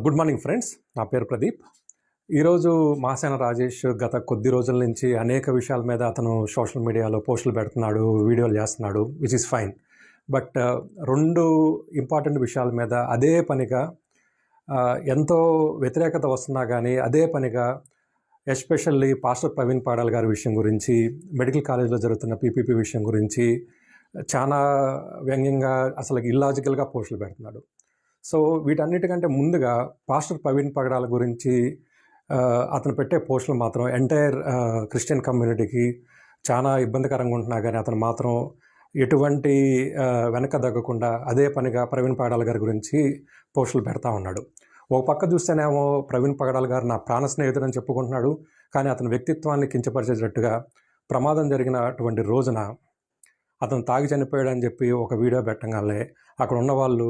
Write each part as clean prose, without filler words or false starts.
Good morning friends. నా పేరు ప్రదీప్. ఈరోజు మాసేన రాజేష్ గత కొద్ది రోజుల నుంచి అనేక విషయాల మీద అతను సోషల్ మీడియాలో పోస్టులు పెడుతున్నాడు, వీడియోలు చేస్తున్నాడు, విచ్ ఈస్ ఫైన్. బట్ రెండు ఇంపార్టెంట్ విషయాల మీద అదే పనిగా ఎంతో వ్యతిరేకత వస్తున్నా కానీ అదే పనిగా ఎస్పెషల్లీ పాస్టర్ ప్రవీణ్ పాడాల్ గారి విషయం గురించి, మెడికల్ కాలేజ్లో జరుగుతున్న పీపీపీ విషయం గురించి చాలా వ్యంగ్యంగా, అసలు ఇల్లాజికల్గా పోస్టులు పెడుతున్నాడు. సో వీటన్నిటికంటే ముందుగా పాస్టర్ ప్రవీణ్ పగడాల గురించి అతను పెట్టే పోస్టులు మాత్రం ఎంటైర్ క్రిస్టియన్ కమ్యూనిటీకి చాలా ఇబ్బందికరంగా ఉంటున్నా కానీ అతను మాత్రం ఎటువంటి వెనక దగ్గకుండా అదే పనిగా ప్రవీణ్ పగడాల గారి గురించి పోస్టులు పెడతా ఉన్నాడు. ఒక పక్క చూస్తేనేమో ప్రవీణ్ పగడాల గారు నా ప్రాణ స్నేహితుడు అని చెప్పుకుంటున్నాడు, కానీ అతని వ్యక్తిత్వాన్ని కించపరిచేటట్టుగా ప్రమాదం జరిగినటువంటి రోజున అతను తాగి చనిపోయాడని చెప్పి ఒక వీడియో పెట్టగానే అక్కడ ఉన్న వాళ్ళు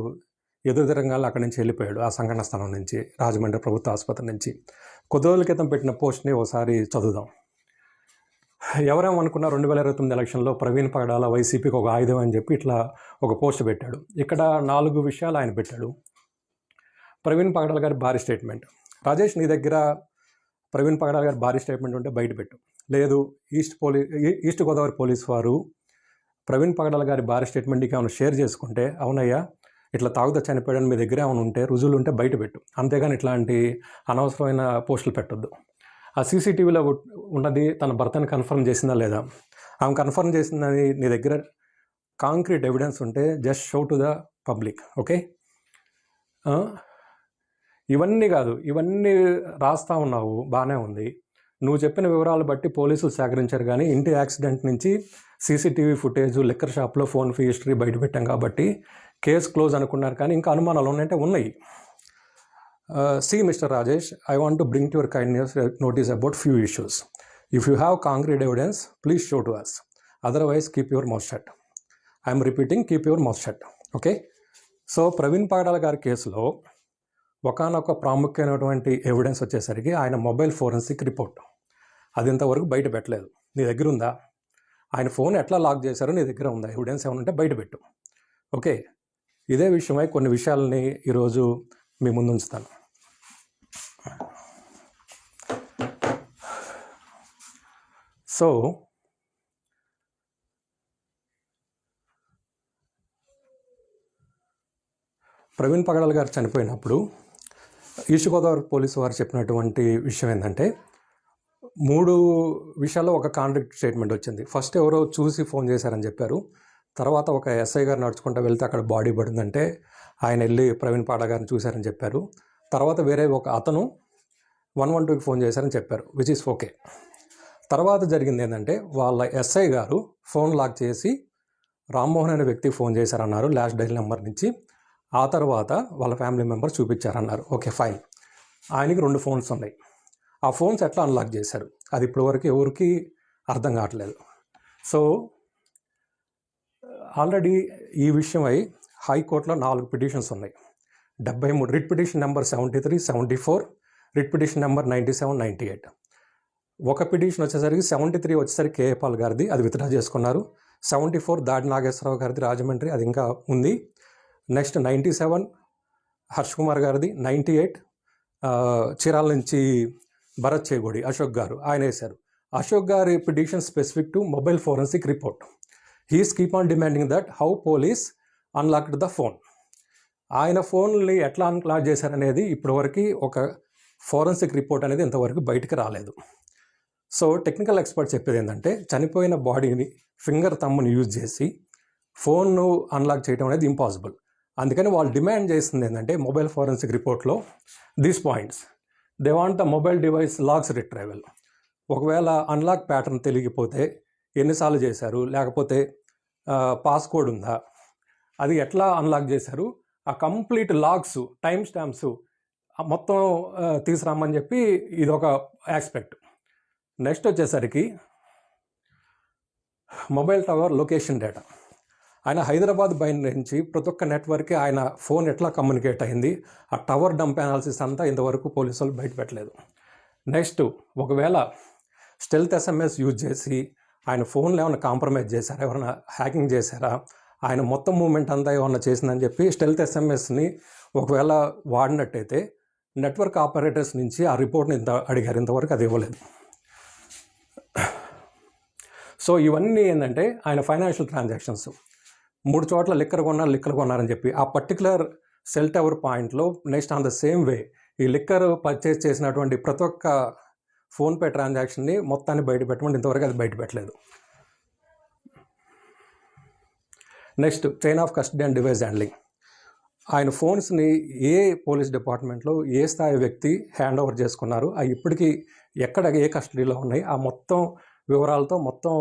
ఎదురుదిరంగానే అక్కడి నుంచి వెళ్ళిపోయాడు, ఆ సంఘటన స్థలం నుంచి, రాజమండ్రి ప్రభుత్వ ఆసుపత్రి నుంచి. కొద్ది రోజుల క్రితం పెట్టిన పోస్ట్ని ఒకసారి చదువుదాం. ఎవరేమనుకున్నా 2029 ఎలక్షన్లో ప్రవీణ్ పగడాల వైసీపీకి ఒక ఆయుధం అని చెప్పి ఇట్లా ఒక పోస్ట్ పెట్టాడు. ఇక్కడ 4 విషయాలు ఆయన పెట్టాడు. ప్రవీణ్ పగడాల గారి భారీ స్టేట్మెంట్. రాజేష్, నీ దగ్గర ప్రవీణ్ పగడాల గారి భారీ స్టేట్మెంట్ ఉంటే బయట పెట్టు. లేదు, ఈస్ట్ గోదావరి పోలీస్ వారు ప్రవీణ్ పగడాల గారి భారీ స్టేట్మెంట్కి ఏమైనా షేర్ చేసుకుంటే, అవునయ్యా ఇట్లా తాగుతా చనిపోయాడని మీ దగ్గర ఏమైనా ఉంటే, రుజువులు ఉంటే బయట పెట్టు, అంతేగాని ఇట్లాంటి అనవసరమైన పోస్టులు పెట్టొద్దు. ఆ సీసీటీవీలో ఉన్నది తన భర్తని కన్ఫర్మ్ చేసిందా లేదా, ఆమె కన్ఫర్మ్ చేసిందని నీ దగ్గర కాంక్రీట్ ఎవిడెన్స్ ఉంటే just show to the public. Okay, ఇవన్నీ కాదు, ఇవన్నీ రాస్తా ఉన్నావు, బాగానే ఉంది. నువ్వు చెప్పిన వివరాలు బట్టి పోలీసులు సేకరించారు, కానీ ఇంటి యాక్సిడెంట్ నుంచి సీసీటీవీ ఫుటేజ్, లిక్కర్ షాప్లో ఫోన్ ఫీ హిస్టరీ బయట పెట్టాం కాబట్టి కేసు క్లోజ్ అనుకున్నారు, కానీ ఇంకా అనుమానాలు ఉన్నాయంటే ఉన్నాయి. See, Mr. Rajesh, I want to bring to your kindness notice about few issues. If you have concrete evidence, please show to us. Otherwise, keep your mouth shut. I am repeating, keep your mouth shut. Okay? So Praveen Pagadala గారి కేసులో ఒకానొక ప్రాముఖ్యమైనటువంటి evidence వచ్చేసరికి ఆయన mobile forensic report. అది ఇంతవరకు బయట పెట్టలేదు. నీ దగ్గర ఉందా? ఆయన ఫోన్ ఎట్లా లాక్ చేశారో నీ దగ్గర ఉందా? ఎవిడెన్స్ ఏమైనా ఉంటే బయట పెట్టు. ఓకే, ఇదే విషయమై కొన్ని విషయాలని ఈరోజు మీ ముందు ఉంచుతాను. సో ప్రవీణ్ పగడాల గారు చనిపోయినప్పుడు ఈస్ట్ గోదావరి పోలీసు వారు చెప్పినటువంటి విషయం ఏంటంటే, 3 విషయాల్లో ఒక కాంట్రాక్ట్ స్టేట్మెంట్ వచ్చింది. ఫస్ట్ ఎవరో చూసి ఫోన్ చేశారని చెప్పారు. తర్వాత ఒక ఎస్ఐ గారు నడుచుకుంటూ వెళ్తే అక్కడ బాడీ పడిందంటే ఆయన వెళ్ళి ప్రవీణ్ పగడాల గారిని చూశారని చెప్పారు. తర్వాత వేరే ఒక అతను 112కి ఫోన్ చేశారని చెప్పారు, విచ్ ఈస్ ఓకే. తర్వాత జరిగింది ఏంటంటే, వాళ్ళ ఎస్ఐ గారు ఫోన్ లాక్ చేసి రామ్మోహన్ అనే వ్యక్తికి ఫోన్ చేశారన్నారు లాస్ట్ డైల్ నెంబర్ నుంచి. ఆ తర్వాత వాళ్ళ ఫ్యామిలీ మెంబర్స్ చూపించారన్నారు. Okay, fine. ఆయనకి 2 ఫోన్స్ ఉన్నాయి. ఆ ఫోన్స్ ఎట్లా అన్లాక్ చేశారు అది ఇప్పటివరకు ఎవరికి అర్థం కావట్లేదు. సో ఆల్రెడీ ఈ విషయమై హైకోర్టులో 4 పిటిషన్స్ ఉన్నాయి. 73 writ petition number 73, 74, writ petition number 97, 98. ఒక పిటిషన్ వచ్చేసరికి 73 వచ్చేసరికి కేఏ పాల్ గారిది, అది విత్డ్రా చేసుకున్నారు. 74 దాడి నాగేశ్వరరావు గారిది రాజమండ్రి, అది ఇంకా ఉంది. నెక్స్ట్ 97 హర్ష్ కుమార్ గారిది. 98 చీరాల నుంచి భరత్ చేగోడి అశోక్ గారు, ఆయన వేశారు. అశోక్ గారి petition specific to mobile forensic report. He's keep on demanding that how police unlocked the phone. ఆయన ఫోన్ని ఎట్లా అన్లాక్ చేశారనేది ఇప్పటివరకు ఒక ఫోరెన్సిక్ రిపోర్ట్ అనేది ఇంతవరకు బయటికి రాలేదు. సో టెక్నికల్ ఎక్స్పర్ట్ చెప్పేది ఏంటంటే, చనిపోయిన బాడీని ఫింగర్ థంబ్ని యూజ్ చేసి ఫోన్ను అన్లాక్ చేయడం అనేది ఇంపాసిబుల్. అందుకని వాళ్ళు డిమాండ్ చేస్తుంది ఏంటంటే, మొబైల్ ఫోరెన్సిక్ రిపోర్ట్లో these points. They want the mobile device lakhs retrieval. ఒకవేళ అన్లాక్ ప్యాటర్న్ తెలియకపోతే ఎన్నిసార్లు చేశారు, లేకపోతే పాస్కోడ్ ఉందా, అది ఎట్లా అన్లాక్ చేశారు, ఆ కంప్లీట్ లాగ్స్, టైం స్టాంప్స్ మొత్తం తీసుకురామని చెప్పి ఇదొక ఆస్పెక్ట్. నెక్స్ట్ వచ్చేసరికి మొబైల్ టవర్ లొకేషన్ డేటా. ఆయన హైదరాబాద్ బయట నుంచి ప్రతి ఒక్క నెట్వర్క్కి ఆయన ఫోన్ ఎట్లా కమ్యూనికేట్ అయింది, ఆ టవర్ డంప్ అనాలిసిస్ అంతా ఇంతవరకు పోలీసులు బయట పెట్టలేదు. నెక్స్ట్, ఒకవేళ స్టెల్త్ ఎస్ఎంఎస్ యూజ్ చేసి ఆయన ఫోన్లో ఏమైనా కాంప్రమైజ్ చేశారా, ఎవరైనా హ్యాకింగ్ చేశారా, ఆయన మొత్తం మూమెంట్ అంతా ఏమన్నా చేసిందని చెప్పి స్టెల్త్ ఎస్ఎంఎస్ని ఒకవేళ వాడినట్టయితే నెట్వర్క్ ఆపరేటర్స్ నుంచి ఆ రిపోర్ట్ని అడిగారు, ఇంతవరకు అది ఇవ్వలేదు. సో ఇవన్నీ ఏంటంటే ఆయన ఫైనాన్షియల్ ట్రాన్సాక్షన్స్ 3 చోట్ల లిక్కర్ కొన్నారని చెప్పి ఆ పర్టికులర్ సెల్ టవర్ పాయింట్లో నెక్స్ట్ ఆన్ ద సేమ్ వే ఈ లిక్కర్ పర్చేస్ చేసినటువంటి ప్రతి ఒక్క ఫోన్పే ట్రాన్సాక్షన్ని మొత్తాన్ని బయట పెట్టమంటే ఇంతవరకు అది బయట పెట్టలేదు. Next chain of custody and device handling. ఆయన ఫోన్స్ని ఏ పోలీస్ డిపార్ట్మెంట్లో ఏ స్థాయి వ్యక్తి హ్యాండ్ ఓవర్ చేసుకున్నారు, అవి ఇప్పటికీ ఎక్కడ ఏ కస్టడీలో ఉన్నాయి, ఆ మొత్తం వివరాలతో మొత్తం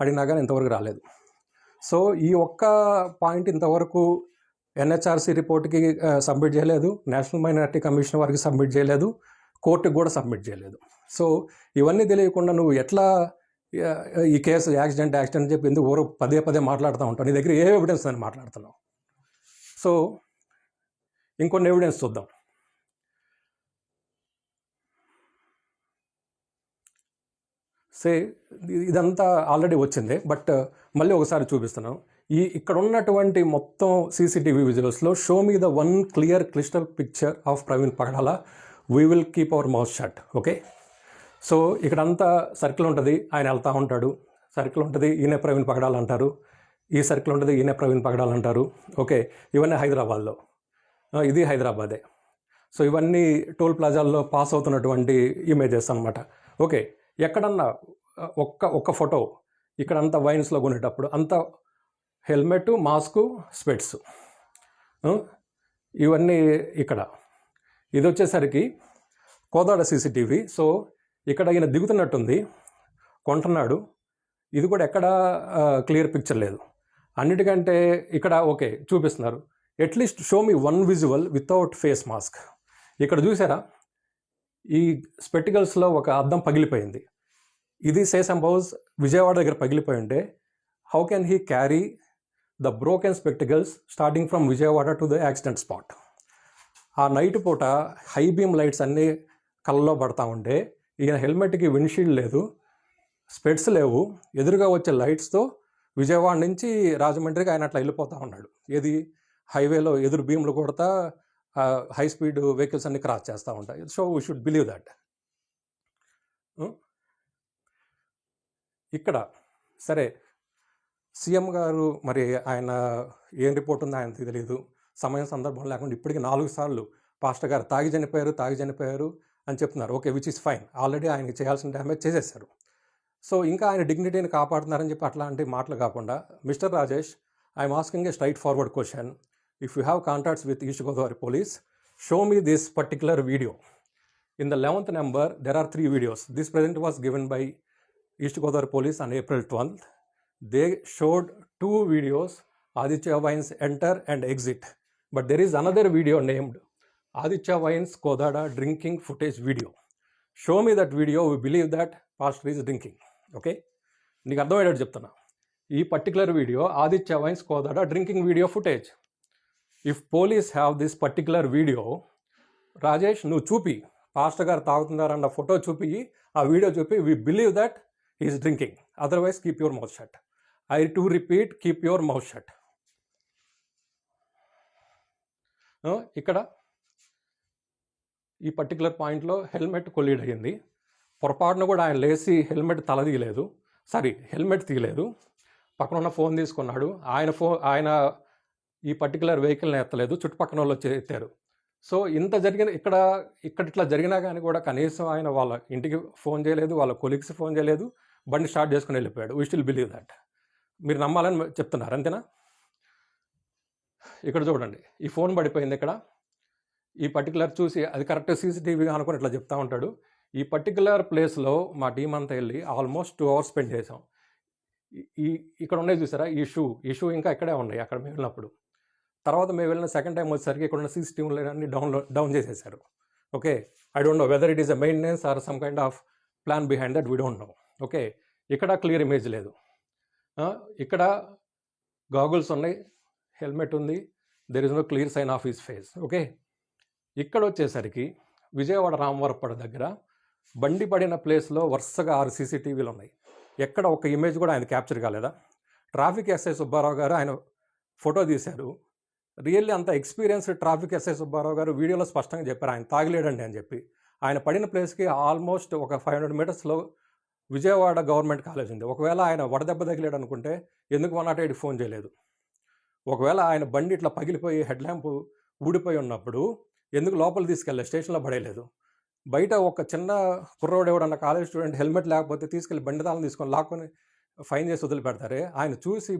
అడిగినా కానీ ఇంతవరకు రాలేదు. సో ఈ ఒక్క పాయింట్ ఇంతవరకు ఎన్హెచ్ఆర్సీ రిపోర్ట్కి సబ్మిట్ చేయలేదు, నేషనల్ మైనారిటీ కమిషన్ వారికి సబ్మిట్ చేయలేదు, కోర్టుకి కూడా సబ్మిట్ చేయలేదు. సో ఇవన్నీ తెలియకుండా నువ్వు ఎట్లా ఈ కేసు యాక్సిడెంట్ అని చెప్పి ఎందుకు ఊరు పదే మాట్లాడుతూ ఉంటావు? నీ దగ్గర ఏ ఎవిడెన్స్ అని మాట్లాడుతున్నావు? సో ఇంకొన్ని ఎవిడెన్స్ చూద్దాం. ఇదంతా ఆల్రెడీ వచ్చింది, బట్ మళ్ళీ ఒకసారి చూపిస్తున్నాం. ఇక్కడ ఉన్నటువంటి మొత్తం సీసీటీవీ విజువల్స్లో show me the one clear crystal picture of Praveen Pagadala, we will keep our mouth shut. Okay, so ఇక్కడంతా సర్కిల్ ఉంటుంది, ఆయన వెళ్తూ ఉంటాడు, సర్కిల్ ఉంటుంది, ఈయన ప్రవీణ్ పగడాల అంటారు, ఈ సర్కిల్ ఉంటుంది, ఈయన ప్రవీణ్ పగడాల అంటారు. ఓకే, ఇవన్నీ హైదరాబాద్లో, ఇది హైదరాబాదే. సో ఇవన్నీ టోల్ ప్లాజాల్లో పాస్ అవుతున్నటువంటి ఇమేజెస్ అనమాట. ఓకే, ఎక్కడన్నా ఒక్క ఫోటో ఇక్కడంతా వైన్స్లో కొనేటప్పుడు అంతా హెల్మెట్, మాస్కు, స్పెట్స్, ఇవన్నీ ఇక్కడ. ఇది వచ్చేసరికి కోదాడ సీసీటీవీ. సో ఇక్కడ ఈయన దిగుతున్నట్టుంది, కొంటున్నాడు, ఇది కూడా ఎక్కడ క్లియర్ పిక్చర్ లేదు. అన్నిటికంటే ఇక్కడ ఓకే చూపిస్తున్నారు, at least show me one visual without face mask. ఇక్కడ చూసారా, ఈ స్పెటికల్స్లో ఒక అద్దం పగిలిపోయింది. ఇది సే సంపోజ్ విజయవాడ దగ్గర పగిలిపోయి ఉంటే how can he carry the broken spectacles starting from Vijayawada to the accident spot? ఆ నైట్ పూట హై బీమ్ లైట్స్ అన్నీ కళ్ళలో పడతా ఉంటే ఈయన హెల్మెట్కి విండ్షీల్డ్ లేదు, స్పెట్స్ లేవు, ఎదురుగా వచ్చే లైట్స్తో విజయవాడ నుంచి రాజమండ్రికి ఆయన అట్లా వెళ్ళిపోతూ ఉన్నాడు. ఏది హైవేలో ఎదురు బీమ్లు కొడతా హై స్పీడ్ వెహికల్స్ అన్ని క్రాస్ చేస్తూ ఉంటాయి. So we should believe that. ఇక్కడ సరే సీఎం గారు మరి ఆయన ఏం రిపోర్ట్ ఉందో ఆయనకి తెలియదు, సమయం సందర్భం లేకుండా ఇప్పటికీ 4 సార్లు పాస్టర్ గారు తాగి చనిపోయారు అని చెప్తున్నారు. Okay, which is fine, already ఆయనకి చేయాల్సిన డ్యామేజ్ చేసేసారు. సో ఇంకా ఆయన డిగ్నిటీని కాపాడుతున్నారని చెప్పి అట్లాంటి మాటలు కాకుండా, mister Rajesh, I'm asking a straight forward question. If you have contacts with east Godavari police, show me this particular video. In the 11th number, there are 3 videos. This present was given by East Godavari Police on April 12th. They showed 2 videos, Aditya Wines enter and exit. But there is another video named Aditya Wines Kodada drinking footage video. Show me that video, we believe that pastor is drinking. Okay? నీకు అర్థమయ్యేటట్టు చెప్తున్నా. ఈ particular video Aditya wines Kodad drinking video footage. If police have this particular video, Rajesh నువ్వు చూపి, pastor గారు తాగుతున్నారన్న photo చూపి, ఆ video చూపి, we believe that is drinking, otherwise keep your mouth shut. I to repeat, keep your mouth shut. ఇక్కడ ఈ particular పాయింట్లో helmet కొలీడ్ అయ్యింది. పొరపాటున కూడా ఆయన లేచి హెల్మెట్ హెల్మెట్ తీయలేదు, పక్కన ఉన్న ఫోన్ తీసుకున్నాడు. ఆయన ఈ పర్టికులర్ వెహికల్ని ఎత్తలేదు, చుట్టుపక్కల వాళ్ళు వచ్చి ఎత్తారు. సో ఇంత ఇక్కడ ఇట్లా జరిగినా కానీ కూడా కనీసం ఆయన వాళ్ళ ఇంటికి ఫోన్ చేయలేదు, వాళ్ళ కొలీగ్స్ ఫోన్ చేయలేదు, బండి స్టార్ట్ చేసుకుని వెళ్ళిపోయాడు. We still believe that. మీరు నమ్మాలని చెప్తున్నారు, అంతేనా? ఇక్కడ చూడండి, ఈ ఫోన్ పడిపోయింది ఇక్కడ. ఈ పర్టికులర్ చూసి అది కరెక్ట్ సీసీటీవీ అనుకుని ఇట్లా చెప్తా ఉంటాడు. ఈ పర్టికులర్ ప్లేస్లో మా టీం అంతా వెళ్ళి ఆల్మోస్ట్ 2 hours స్పెండ్ చేసాం. ఇక్కడ ఉన్నాయి చూసారా, ఈ షూ ఇంకా ఇక్కడే ఉన్నాయి అక్కడ మేము వెళ్ళినప్పుడు. తర్వాత మేము వెళ్ళిన సెకండ్ టైం వచ్చేసరికి ఇక్కడ ఉన్న సీసీటీవీలు అన్ని డౌన్ చేసేసారు. Okay, I don't know whether it is a maintenance or some kind of plan behind that, we don't know. Okay, ఇక్కడ క్లియర్ ఇమేజ్ లేదు, ఇక్కడ గాగుల్స్ ఉన్నాయి, హెల్మెట్ ఉంది, there is no clear sign of his face. Okay, ఇక్కడ వచ్చేసరికి విజయవాడ రామవరపడ దగ్గర బండి పడిన ప్లేస్లో వరుసగా 6 సీసీటీవీలు ఉన్నాయి. ఎక్కడ ఒక ఇమేజ్ కూడా ఆయన క్యాప్చర్ కాలేదా? ట్రాఫిక్ ఎస్ఐ సుబ్బారావు గారు ఆయన ఫోటో తీశారు, రియల్లీ అంత ఎక్స్పీరియన్స్డ్ ట్రాఫిక్ ఎస్ఐ సుబ్బారావు గారు వీడియోలో స్పష్టంగా చెప్పారు ఆయన తాగలేడండి అని చెప్పి. ఆయన పడిన ప్లేస్కి ఆల్మోస్ట్ ఒక 500 మీటర్స్లో విజయవాడ గవర్నమెంట్ కాలేజ్ ఉంది. ఒకవేళ ఆయన వడదెబ్బ తగిలాడు అనుకుంటే ఎందుకు 108కి ఫోన్ చేయలేదు? ఒకవేళ ఆయన బండి ఇట్లా పగిలిపోయి హెడ్ ల్యాంప్ ఊడిపోయి ఉన్నప్పుడు ఎందుకు లోపల తీసుకెళ్ళలేదు, స్టేషన్లో పడేయలేదు? బయట ఒక చిన్న కుర్రోడు ఎవడన్న కాలేజ్ స్టూడెంట్ హెల్మెట్ లేకపోతే తీసుకెళ్ళి బండి తాళం తీసుకొని లాక్కొని ఫైన్ చేసి వదిలిపెడతారే. ఆయన చూసి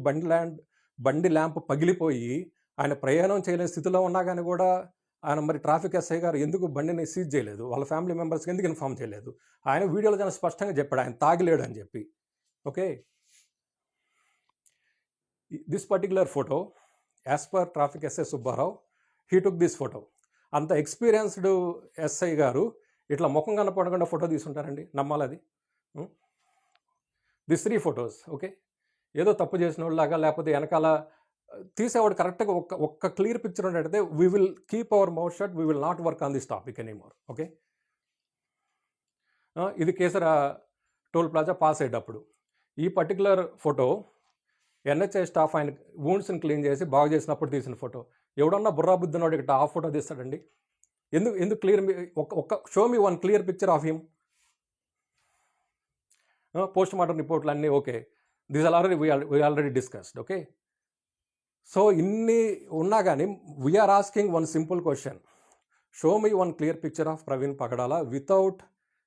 బండి ల్యాంప్ పగిలిపోయి ఆయన ప్రయాణం చేయలేని స్థితిలో ఉన్నా కానీ కూడా ఆయన మరి ట్రాఫిక్ ఎస్ఐ గారు ఎందుకు బండిని సీజ్ చేయలేదు? వాళ్ళ ఫ్యామిలీ మెంబర్స్కి ఎందుకు ఇన్ఫార్మ్ చేయలేదు? ఆయన వీడియోలో చాలా స్పష్టంగా చెప్పాడు ఆయన తాగిలేడు అని చెప్పి. Okay, this particular photo as per traffic SI Subbarao, he took this photo. అంత ఎక్స్పీరియన్స్డ్ ఎస్ఐ గారు ఇట్లా ముఖం కనపడకుండా ఫోటో తీసుంటారండి? నమ్మాలి అది. This 3 photos. ఓకే, ఏదో తప్పు చేసిన వాళ్ళలాగా లేకపోతే వెనకాల తీసేవాడు కరెక్ట్గా ఒక్క క్లియర్ పిక్చర్ ఉన్నట్టయితే we will keep our mouth shut, we will not work on this topic anymore. Okay, ఇది కేసర టోల్ ప్లాజా పాస్ అయ్యేటప్పుడు ఈ పర్టికులర్ ఫోటో ఎన్హెచ్ఐ స్టాఫ్ ఆయన వూండ్స్ని క్లీన్ చేసి బాగు చేసినప్పుడు తీసిన ఫోటో. ఎవడన్నా బుర్రా బుద్ధినోడు ఇక్కడ ఆ ఫోటో తీస్తాడండి? ఎందుకు క్లియర్? ఒక్క show me one clear picture of him. Post mortem రిపోర్ట్లు అన్నీ okay, this already we already discussed. Okay, so ఇన్ని ఉన్నా కానీ we are asking one simple question. Show me one clear picture of Praveen Pagadala without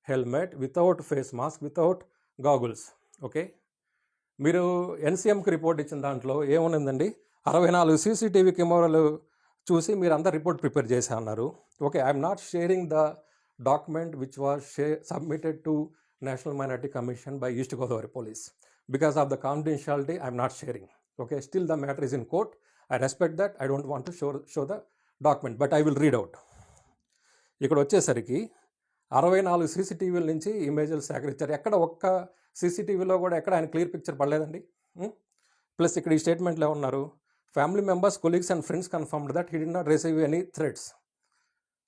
helmet, without face mask, without goggles. Okay, మీరు ఎన్సీఎంకి report ఇచ్చిన దాంట్లో ఏముందండి? 64 సీసీటీవీ కెమెరాలు చూసి మీరు అంతా రిపోర్ట్ ప్రిపేర్ చేసే అన్నారు. Okay, I'm not sharing the document which was submitted to national minority commission by east Godavari police. Because of the confidentiality I'm not sharing. Okay, still the matter is in court. I respect that. I don't want to show the document, but I will read out. ఇక్కడ వచ్చేసరికి 64 సీసీటీవీల నుంచి ఇమేజ్లు సేకరించారు. ఎక్కడ ఒక్క సీసీటీవీలో కూడా ఎక్కడ ఆయన clear picture పడలేదండి. Plus ఇక్కడ ఈ స్టేట్మెంట్లో ఉన్నారు, family members, colleagues and friends confirmed that he did not receive any threats.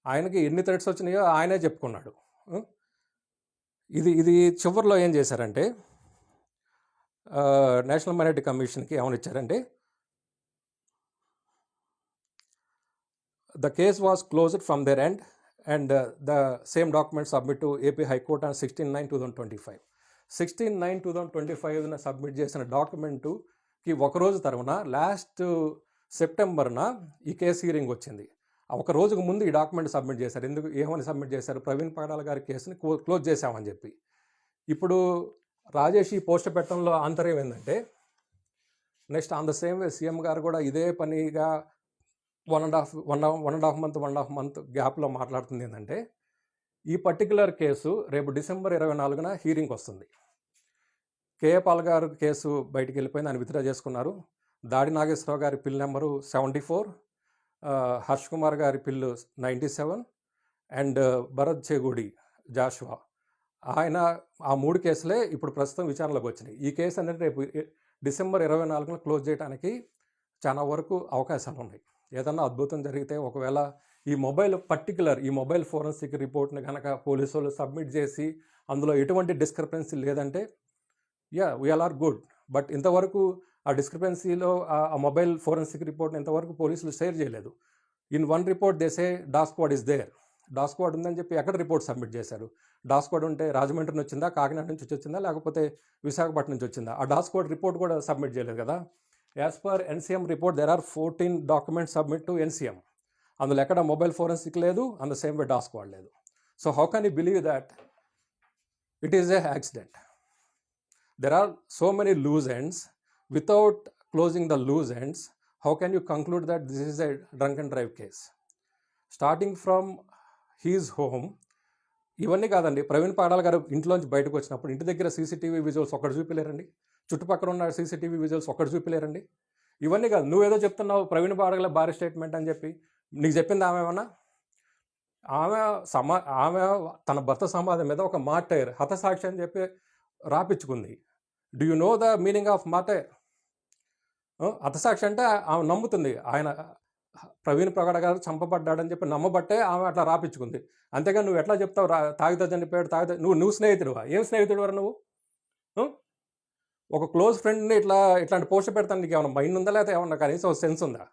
ఆయనకి ఎన్ని థ్రెట్స్ వచ్చినాయో ఆయనే చెప్పుకున్నాడు. ఇది చివరిలో ఏం చేశారంటే నేషనల్ మైనారిటీ కమిషన్కి ఏమని ఇచ్చారంటే, the case was closed from there end and the same document submit to AP high court on 16/9/2025. 16/9/2025 submit చేసిన డాక్యుమెంటుకి ఒకరోజు తరువాత లాస్ట్ సెప్టెంబర్న ఈ కేసు హీరింగ్ వచ్చింది. ఒక రోజుకు ముందు ఈ డాక్యుమెంట్ సబ్మిట్ చేశారు. ఏమని సబ్మిట్ చేశారు? ప్రవీణ్ పగడాల గారి కేసుని క్లోజ్ చేశామని చెప్పి. ఇప్పుడు రాజేష్ ఈ పోస్ట్ పెట్టడంలో ఆంతర్యం ఏంటంటే, next on the same way CM గారు కూడా ఇదే పనిగా 1.5 మంత్ గ్యాప్లో మాట్లాడుతుంది ఏంటంటే, ఈ పర్టికులర్ కేసు రేపు డిసెంబర్ 24న హీరింగ్ వస్తుంది. కేఏ పాల్ గారు కేసు బయటికి వెళ్ళిపోయింది, ఆయన విత్డ్రా చేసుకున్నారు. దాడి నాగేశ్వరరావు గారి పిల్ నెంబరు 74, హర్ష్ కుమార్ గారి పిల్లు 97 అండ్ భరత్ చేగూడి జాషువా, ఆయన ఆ 3 కేసులే ఇప్పుడు ప్రస్తుతం విచారణలోకి వచ్చినాయి. ఈ కేసు అనేది రేపు డిసెంబర్ 24న క్లోజ్ చేయడానికి చాలా వరకు అవకాశాలు ఉన్నాయి. ఏదన్నా అద్భుతం జరిగితే ఒకవేళ ఈ మొబైల్ ఫోరెన్సిక్ రిపోర్ట్ని కనుక పోలీసు వాళ్ళు సబ్మిట్ చేసి అందులో ఎటువంటి డిస్క్రిపెన్సీ లేదంటే వీఆర్ ఆర్ గుడ్. బట్ ఇంతవరకు ఆ డిస్క్రిపెన్సీలో ఆ మొబైల్ ఫోరెన్సిక్ రిపోర్ట్ని ఇంతవరకు పోలీసులు షేర్ చేయలేదు. In one report they say dog squad is there. Dog squad ఉందని చెప్పి ఎక్కడ రిపోర్ట్ సబ్మిట్ చేశారు? డాగ్ స్క్వాడ్ ఉంటే రాజమండ్రి నుంచి వచ్చిందా, కాకినాడ నుంచి వచ్చిందా, లేకపోతే విశాఖపట్నం నుంచి వచ్చిందా? ఆ డాగ్ స్క్వాడ్ రిపోర్ట్ కూడా సబ్మిట్ చేయలేదు కదా. As per NCM report there are 14 documents submit to NCM. అందులో ఎక్కడ మొబైల్ ఫోరెన్సిక్ లేదు, and the same way dog squad లేదు. So how can you believe that it is a accident? There are so many loose ends. Without closing the loose ends, how can you conclude that this is a drunk and drive case? Starting from his home. ఇవన్నీ కాదండి, ప్రవీణ్ పగడాల గారు ఇంట్లోంచి బయటకు వచ్చినప్పుడు ఇంటి దగ్గర CCTV visuals ఒక్కటి చూపిలేరండి, చుట్టుపక్కల ఉన్న సీసీటీవీ విజువల్స్ ఒక్కటి చూపిలేరండి. ఇవన్నీ కాదు, నువ్వేదో చెప్తున్నావు ప్రవీణ్ పగడాల భారీ స్టేట్మెంట్ అని చెప్పి. నీకు చెప్పింది ఆమె ఏమన్నా? ఆమె తన భర్త సమాధి మీద ఒక మార్టైర్, హతసాక్షి అని చెప్పి రాపించుకుంది. Do you know the meaning of martyr? హతసాక్షి అంటే ఆమె నమ్ముతుంది ఆయన ప్రవీణ్ పగడాల గారు చంపబడ్డాడని చెప్పి నమ్మబట్టే ఆమె అట్లా రాపించుకుంది. అంతేగాని నువ్వు ఎట్లా చెప్తావు తాగితే చనిపోయాడు, నువ్వు స్నేహితుడువా? ఏం స్నేహితుడు వారు నువ్వు? ఒక క్లోజ్ ఫ్రెండ్ని ఇట్లాంటి పోస్ట్ పెడతాను నీకు ఏమన్నా మైండ్ ఉందా, లేకపోతే ఏమన్నా కనీసం సెన్స్ ఉందా?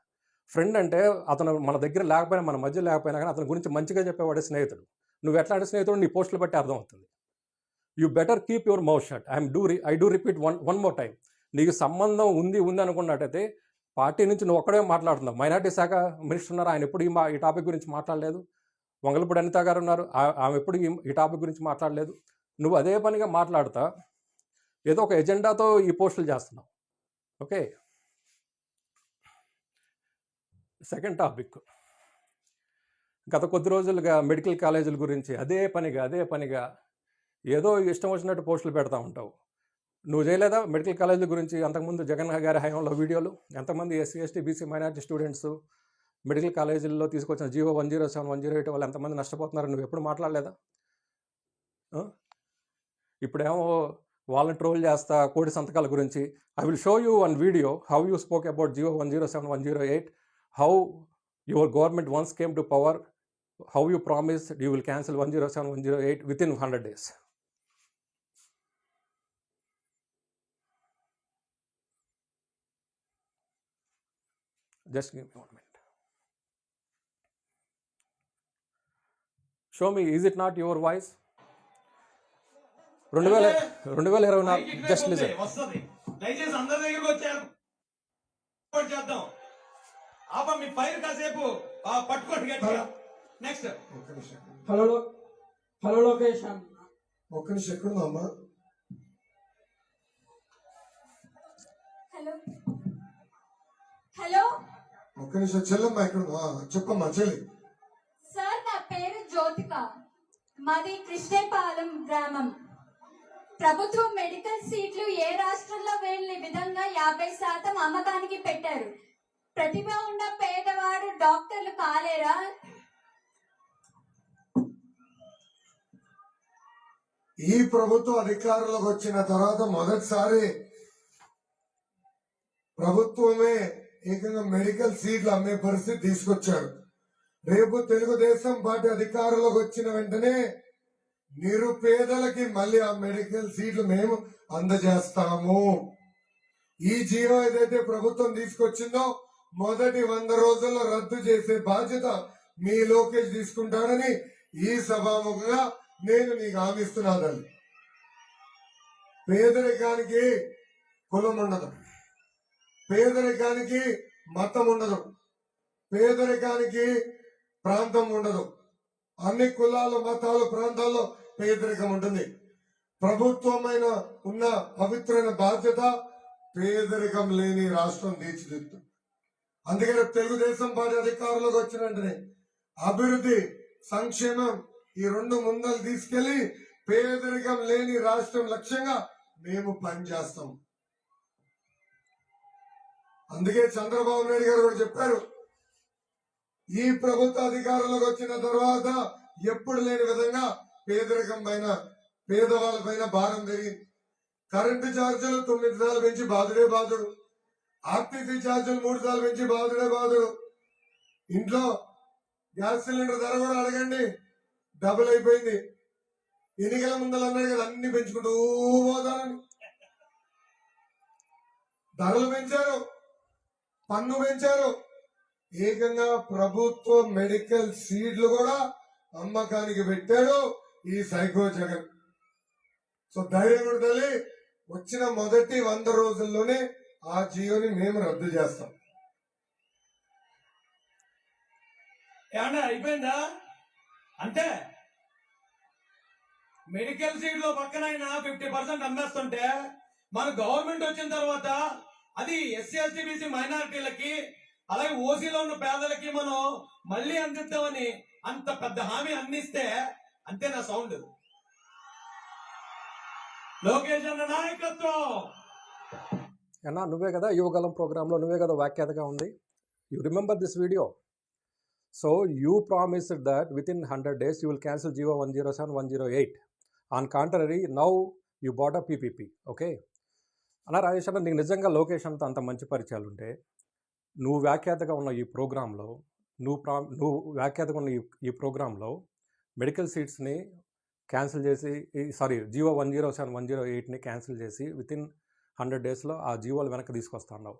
ఫ్రెండ్ అంటే అతను మన దగ్గర లేకపోయినా, మన మధ్య లేకపోయినా కానీ అతని గురించి మంచిగా చెప్పేవాడే స్నేహితుడు. నువ్వు ఎట్లాంటి స్నేహితుడు నీ పోస్టులు బట్టి అర్థమవుతుంది. You better keep your mouth shut. I do repeat one more time. నీకు సంబంధం ఉంది అనుకున్నట్టయితే పార్టీ నుంచి నువ్వు ఒక్కడే మాట్లాడుతున్నావు. మైనార్టీ శాఖ మినిస్టర్ ఉన్నారు, ఆయన ఎప్పుడు ఈ టాపిక్ గురించి మాట్లాడలేదు. వంగలపూడి అనిత గారు ఉన్నారు, ఆమె ఎప్పుడు ఈ టాపిక్ గురించి మాట్లాడలేదు. నువ్వు అదే పనిగా మాట్లాడుతా ఏదో ఒక ఎజెండాతో ఈ పోస్టులు చేస్తున్నావు. ఓకే, సెకండ్ టాపిక్, గత కొద్ది రోజులుగా మెడికల్ కాలేజీల గురించి అదే పనిగా ఏదో ఇష్టం వచ్చినట్టు పోస్టులు పెడతా ఉంటావు. నువ్వు చేయలేదా మెడికల్ కాలేజీల గురించి అంతకుముందు జగన్ గారి హయాంలో వీడియోలు? ఎంతమంది SC ST BC minority students medical కాలేజీల్లో తీసుకొచ్చిన జీవో 107, 108 వాళ్ళు ఎంతమంది నష్టపోతున్నారు? నువ్వు ఎప్పుడు మాట్లాడలేదా? ఇప్పుడేమో వాళ్ళని ట్రోల్ చేస్తా కోటి సంతకాల గురించి. I will show you one video how you spoke about GO 107, 108, how your government once came to power, how you promised you will cancel 107, 108 within 100 days. Just give me 1 minute. Show me, is it not your voice? 2024 just listen. వస్తుంది, దయచేసి అందరి దగ్గరికి వచ్చారు చేద్దాం. ఆపా మీ fire కాసేపు పట్టుకోండి గట్టిగా. Next hello Lokesh ఒక్క నిమిషం ఎక్కడుందమ్మా? హలో హలో ఒక్క నిమిషం చెల్లమ్మా ఎక్కడుందా? చెప్పమ్మా చెల్లి. సార్, నా పేరు జ్యోతిక, మాది కృష్ణేపాలెం గ్రామం. ప్రభుత్వం మెడికల్ సీట్లు ఏ రాష్ట్రంలో లేని విధంగా 50% అమ్మకానికి పెట్టారు. ప్రతిభ ఉన్న పేదవాడు డాక్టర్లు కాలేరా? ఈ ప్రభుత్వం అధికారంలోకి వచ్చిన తర్వాత మొదటిసారి ప్రభుత్వమే ఏకంగా మెడికల్ సీట్లు అమ్మే పరిస్థితి తీసుకొచ్చారు. రేపు తెలుగుదేశం పార్టీ అధికారంలోకి వచ్చిన వెంటనే నిరుపేదలకి మళ్ళీ ఆ మెడికల్ సీట్లు మేము అందజేస్తాము. ఈ జీవో ఏదైతే ప్రభుత్వం తీసుకొచ్చిందో మొదటి 100 రోజుల్లో రద్దు చేసే బాధ్యత మీ లోకేష్ తీసుకుంటాడని ఈ సభాముఖంగా నేను నీకు హామీస్తున్నాను. పేదరికానికి కులం ఉండదు, పేదరికానికి మతం ఉండదు, పేదరికానికి ప్రాంతం ఉండదు. అన్ని కులాలు, మతాలు, ప్రాంతాల్లో పేదరికం ఉంటుంది. ప్రభుత్వమైన ఉన్న పవిత్రమైన బాధ్యత పేదరికం లేని రాష్ట్రం తీర్చిదిద్దుతుంది. అందుకని తెలుగుదేశం పార్టీ అధికారంలోకి వచ్చిన వెంటనే అభివృద్ధి, సంక్షేమం ఈ రెండు ముందలు తీసుకెళ్లి పేదరికం లేని రాష్ట్రం లక్ష్యంగా మేము పనిచేస్తాం. అందుకే చంద్రబాబు నాయుడు గారు కూడా చెప్పారు, ఈ ప్రభుత్వ అధికారంలోకి వచ్చిన తర్వాత ఎప్పుడు లేని విధంగా పేదరికం పైన, పేదవాళ్ళ పైన భారం పెరిగింది. కరెంటు ఛార్జీలు 9 సార్లు పెంచి బాధుడే బాధుడు, ఆర్టీసీ ఛార్జీలు 3 సార్లు పెంచి బాధుడే బాధుడు. ఇంట్లో గ్యాస్ సిలిండర్ ధర కూడా అడగండి, డబుల్ అయిపోయింది. ఎన్నికల ముందలు అన్నాడు కదా అన్ని పెంచుకుంటూ పోతారని. ధరలు పెంచారు, పన్ను పెంచారు. ఏకంగా ప్రభుత్వ మెడికల్ సీట్లు కూడా అమ్మకానికి పెట్టాడు ఈ సైకో జగన్. సో ధైర్యం ఉండాలి. వచ్చిన మొదటి 100 రోజుల్లోనే ఆ జియోని మేము రద్దు చేస్తాం. ఏమన్నా అయిపోయిందా? అంటే మెడికల్ సీట్లో పక్కన 50% అమ్మేస్తుంటే మన గవర్నమెంట్ వచ్చిన తర్వాత అది ఎస్సీ ఎస్టీ బీసీ మైనారిటీలకి అలాగే ఓసీలో ఉన్న పేదలకి మనం మళ్ళీ అందిద్దామని అంత పెద్ద హామీ అందిస్తే అంతే నా సౌండ్. లోకేష్ అన్న నాయకత్వం. అన్నా నువ్వే కదా యువగలం ప్రోగ్రాంలో నువ్వే కదా వ్యాఖ్యాతగా ఉంది. You remember this video. So you promised that within 100 days you will cancel GO 107, 108. On contrary, now you bought a PPP. Okay అన్నా రాజేష్ అన్న, నీకు నిజంగా లోకేష్ అంత మంచి పరిచయాలు ఉంటే నువ్వు వ్యాఖ్యాతగా ఉన్న ఈ ప్రోగ్రాంలో నువ్వు వ్యాఖ్యాతగా ఉన్న ఈ ప్రోగ్రాంలో మెడికల్ సీట్స్ని క్యాన్సిల్ చేసి, జీవో 107, 108ని క్యాన్సిల్ చేసి within 100 daysలో ఆ జీవోలు వెనక్కి తీసుకొస్తున్నావు.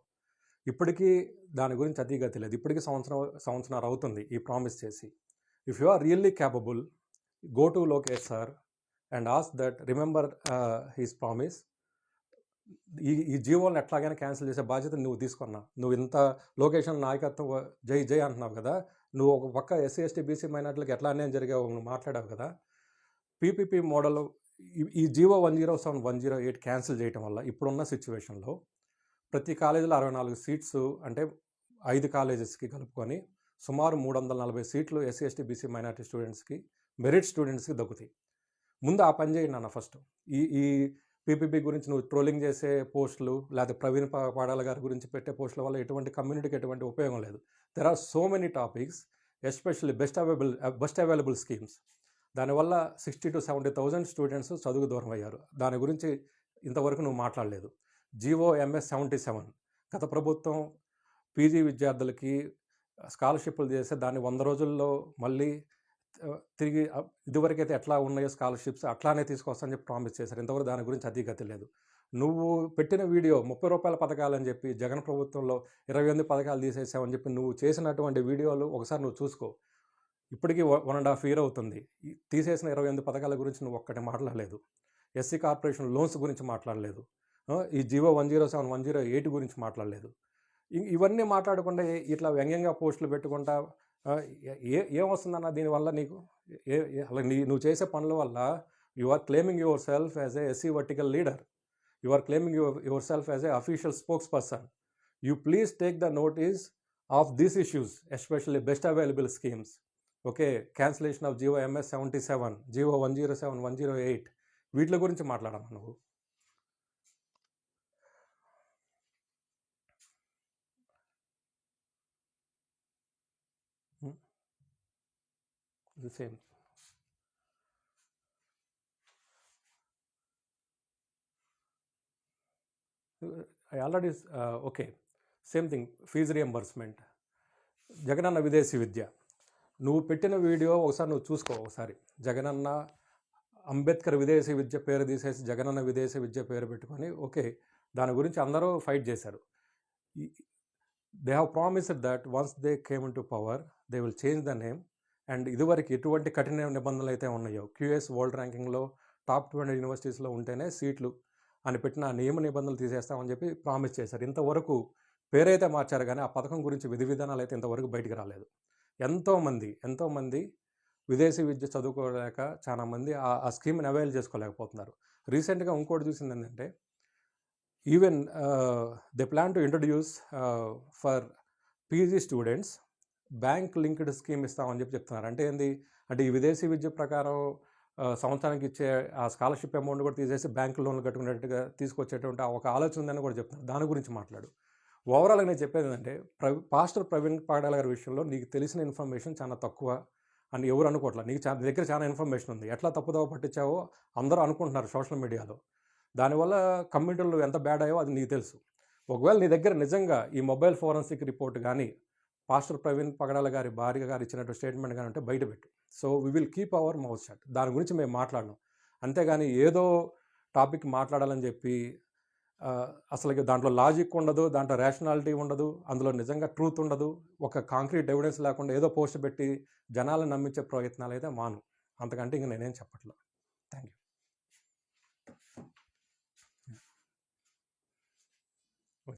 ఇప్పటికీ దాని గురించి అతిగా తెలియదు. ఇప్పటికీ సంవత్సరం అవుతుంది ఈ ప్రామిస్ చేసి. If you are really capable, go to Lokesh sir and ask that remember his promise. ఈ జీవోలను ఎట్లాగైనా క్యాన్సిల్ చేసే బాధ్యత నువ్వు తీసుకున్నా. నువ్వు ఇంత లొకేషన్ నాయకత్వం జై జై అంటున్నావు కదా, నువ్వు ఒక పక్క ఎస్సీ ఎస్టీ బీసీ మైనార్టీలకు ఎట్లా అన్యాయం జరిగావు నువ్వు మాట్లాడావు కదా. పీపీపీ మోడల్ ఈ జీవో 107, 108 క్యాన్సిల్ చేయటం వల్ల ఇప్పుడున్న సిచ్యువేషన్లో ప్రతి కాలేజీలో 64 సీట్స్, అంటే 5 కాలేజెస్కి కలుపుకొని సుమారు 340 సీట్లు ఎస్సీ ఎస్టీ బీసీ మైనార్టీ స్టూడెంట్స్కి, మెరిట్ స్టూడెంట్స్కి దక్కుతాయి. ముందు ఆ పని చేయండి అన్న. ఫస్ట్ ఈ పీపీపీ గురించి నువ్వు ట్రోలింగ్ చేసే పోస్టులు, లేదా ప్రవీణ్ పాడాల గారి గురించి పెట్టే పోస్టుల వల్ల ఎటువంటి కమ్యూనిటీకి ఎటువంటి ఉపయోగం లేదు. There are so many topics, especially best available schemes. దానివల్ల 60,000 to 70,000 స్టూడెంట్స్ చదువుకు దూరం అయ్యారు. దాని గురించి ఇంతవరకు నువ్వు మాట్లాడలేదు. జీవో MS 77 గత ప్రభుత్వం పీజీ విద్యార్థులకి స్కాలర్షిప్లు చేస్తే దాన్ని 100 రోజుల్లో మళ్ళీ తిరిగి ఇదివరకైతే ఎట్లా ఉన్నాయో స్కాలర్షిప్స్ అట్లానే తీసుకొస్తానని చెప్పి ప్రామిస్ చేశారు. ఇంతవరకు దాని గురించి గతి లేదు. నువ్వు పెట్టిన వీడియో 30 రూపాయల పథకాలని చెప్పి జగన్ ప్రభుత్వంలో 28 పథకాలు తీసేసావని చెప్పి నువ్వు చేసినటువంటి వీడియోలు ఒకసారి నువ్వు చూసుకో. ఇప్పటికీ 1.5 year అవుతుంది. తీసేసిన 28 పథకాల గురించి నువ్వు ఒక్కటి మాట్లాడలేదు. ఎస్సీ కార్పొరేషన్ లోన్స్ గురించి మాట్లాడలేదు. ఈ జీవో 107, 108 గురించి మాట్లాడలేదు. ఇవన్నీ మాట్లాడకుండా ఇట్లా వ్యంగ్యంగా పోస్టులు పెట్టుకుంటా ఏమొస్తుందన్న దీనివల్ల నీకు? నువ్వు చేసే పనుల వల్ల you are claiming yourself as a SC vertical leader. You are claiming yourself as a official spokesperson. You please take the notice of these issues, especially best available schemes. Okay, cancellation of GO MS 77, GO 107, 108 వీటి గురించి మాట్లాడమా నువ్వు? The same. I already okay. Same thing. Fee reimbursement, Jagananna Videshi Vidya. నువ్వు పెట్టిన video ఒకసారి నువ్వు చూసుకో. ఒకసారి జగనన్న అంబేద్కర్ విదేశీ విద్య పేరు తీసేసి జగనన్న విదేశీ విద్య పేరు పెట్టుకొని ఓకే దాని గురించి అందరూ ఫైట్ చేశారు. They have promised that once they came in to power they will change the name. And ఇదివరకు ఎటువంటి కఠిన నిబంధనలు అయితే ఉన్నాయో, QS వరల్డ్ ర్యాంకింగ్లో టాప్ 20 యూనివర్సిటీస్లో ఉంటేనే సీట్లు అని పెట్టిన ఆ నియమ నిబంధనలు తీసేస్తామని చెప్పి ప్రామిస్ చేశారు. ఇంతవరకు పేరైతే మార్చారు కానీ ఆ పథకం గురించి విధి విధానాలు అయితే ఇంతవరకు బయటికి రాలేదు. ఎంతోమంది విదేశీ విద్య చదువుకోలేక చాలామంది ఆ స్కీమ్ని అవైల్ చేసుకోలేకపోతున్నారు. రీసెంట్గా ఇంకోటి చూసింది ఏంటంటే even they plan to introduce for PG students bank linked scheme ఇస్తామని చెప్పి చెప్తున్నారు. అంటే ఏంది అంటే ఈ విదేశీ విద్య ప్రకారం సంవత్సరానికి ఇచ్చే ఆ స్కాలర్షిప్ అమౌంట్ కూడా తీసేసి బ్యాంక్ లోన్లు కట్టుకునేట్టుగా తీసుకొచ్చేటువంటి ఒక ఆలోచన ఉందని కూడా చెప్తున్నారు. దాని గురించి మాట్లాడు. ఓవరాల్గా నేను చెప్పేది ఏంటంటే పాస్టర్ ప్రవీణ్ పాడాల గారి విషయంలో నీకు తెలిసిన ఇన్ఫర్మేషన్ చాలా తక్కువ అని ఎవరు అనుకోవట్లేదు. నీకు నీ దగ్గర చాలా ఇన్ఫర్మేషన్ ఉంది. ఎట్లా తప్పుదోవ పట్టించావో అందరూ అనుకుంటున్నారు సోషల్ మీడియాలో. దానివల్ల కమ్యూనిటీలు ఎంత బ్యాడ్ అయ్యో అది నీకు తెలుసు. ఒకవేళ నీ దగ్గర నిజంగా ఈ మొబైల్ ఫోరెన్సిక్ రిపోర్ట్ కానీ పాస్టర్ ప్రవీణ్ పగడాల గారి భార్య గారు ఇచ్చినట్టు స్టేట్మెంట్ కానీ ఉంటే బయట పెట్టు. So we will keep our mouth shut. దాని గురించి మేము మాట్లాడడం. అంతేగాని ఏదో టాపిక్ మాట్లాడాలని చెప్పి అసలు దాంట్లో లాజిక్ ఉండదు, దాంట్లో రేషనాలిటీ ఉండదు, అందులో నిజంగా ట్రూత్ ఉండదు, ఒక కాంక్రీట్ ఎవిడెన్స్ లేకుండా ఏదో పోస్ట్ పెట్టి జనాలను నమ్మించే ప్రయత్నాలు అయితే మాను. అంతకంటే ఇంక నేనేం చెప్పట్లేదు. Thank you.